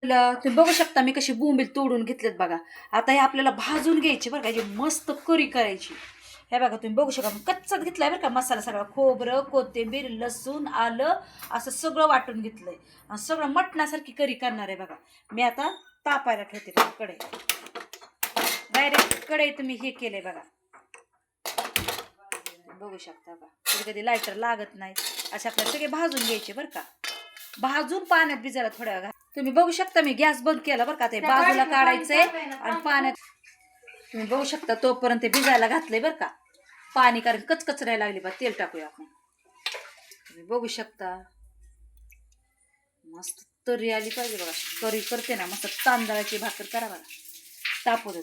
तुम्ही बघू शकता मी कशी बोंबील तोडून घेतलेत बघा. आता हे आपल्याला भाजून घ्यायचे बरं का, जी मस्त करी करायची. हे बघा तुम्ही बघू शकता कच्चाच घेतलाय बरं का मसाला सगळा. खोबरं, कोथिंबीर, लसूण, आलं असं सगळं वाटून घेतलंय आणि सगळं मटणासारखी करी करणार आहे बघा. मी आता तापायला ठेवते कढई. डायरेक्ट कढई तुम्ही हे केलंय बघा. बघू शकता बघा, कधी कधी लायटर लागत नाही. असे आपल्याला सगळे भाजून घ्यायचे बरं का. भाजून पाण्यात भिजायला थोड्या वेळा. तुम्ही बघू शकता मी गॅस बंद केला बरं का. ते बाजूला काढायचंय आणि पाण्यात तुम्ही बघू शकता तोपर्यंत ते भिजायला घातलंय बरं का पाणी, कारण कचकच राहायला लागली बा. तेल टाकूया आपण. तुम्ही बघू शकता मस्त तरी आली पाहिजे बघा. करी करते ना मस्त तांदळाची भाकर करा बघा. तापू दे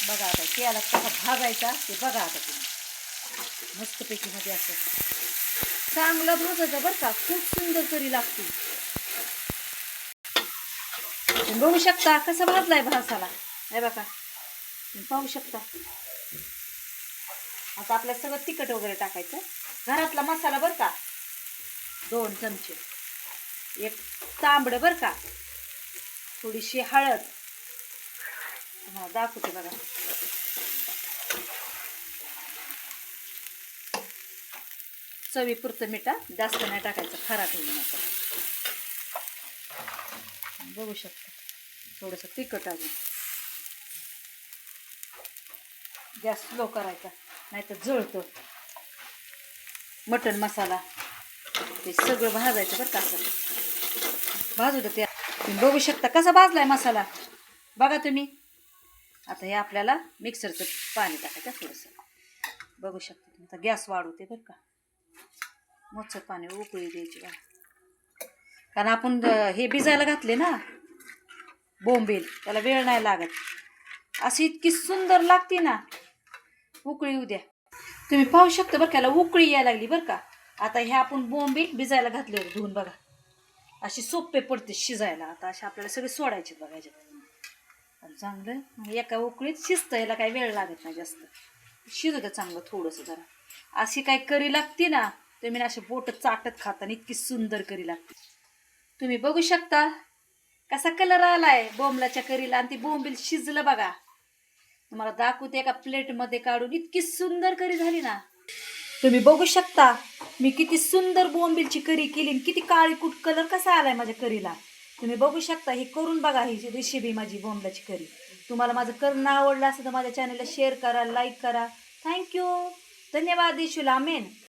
बघा. आता तेला कसा भाजायचा ते बघा. आता तुम्ही मस्तपैकी मध्ये असं चांगलं भाजायचं बरं का. खूप सुंदर करी लागते. तुम्ही बघू शकता कसा भाजलाय भासाला. हे बघा तुम्ही पाहू शकता. आता आपल्याला सगळं तिखट वगैरे टाकायचं. घरातला मसाला बरं का, 2 चमचे, 1 तांबडं बरं का, थोडीशी हळद. हा दाखवते बघा. चवीपुरतं मीठ, जास्त नाही टाकायचं, खारा ठेवून नका. बघू शकता थोडंसं तिखट अजून. गॅस स्लो करायचा नाही तर जळतं. मटण मसाला ते सगळं भाजायचं बरं का. असं भाजू दे. ते तुम्ही बघू शकता कसा भाजलाय मसाला बघा तुम्ही. आता हे आपल्याला मिक्सरचं पाणी टाकायचं थोडंसं. बघू शकता तुम्ही. आता गॅस वाढवते बरं का. मोठं पाणी उकळी द्यायची बघा, कारण आपण हे भिजायला घातले ना बोंबील, त्याला वेळ नाही लागत. अशी इतकी सुंदर लागते ना. उकळी येऊ द्या. तुम्ही पाहू शकता बरं का, याला उकळी यायला लागली बरं का. आता हे आपण बोंबील भिजायला घातले होते धुवून बघा. अशी सोपे पडते शिजायला. आता असे आपल्याला सगळे सोडायचे बघा ह्याच्यात. चांगलं एका उकळीत शिजतं. ह्याला काही वेळ लागत नाही जास्त. शिजू द्या चांगलं थोडंसं जरा. अशी काही करी लागते ना तुम्ही असे बोट चाटत खाता. इतकी सुंदर करी लागते. तुम्ही बघू शकता कसा कलर आलाय बोंबलाच्या करीला. आणि ती बोंबील शिजलं बघा. तुम्हाला दाखवते एका प्लेटमध्ये काढून. इतकी सुंदर करी झाली ना. तुम्ही बघू शकता मी किती सुंदर बोंबीलची करी केली. किती काळी कुट कलर कसा आलाय माझ्या करीला. तुम्ही बघू शकता. ही करून बघा ही रेसिपी माझी बोंबलाची करी. तुम्हाला माझं करणं आवडलं असेल तर माझ्या चॅनलला शेअर करा, लाईक करा. थँक्यू. धन्यवाद. इशुला आमेन.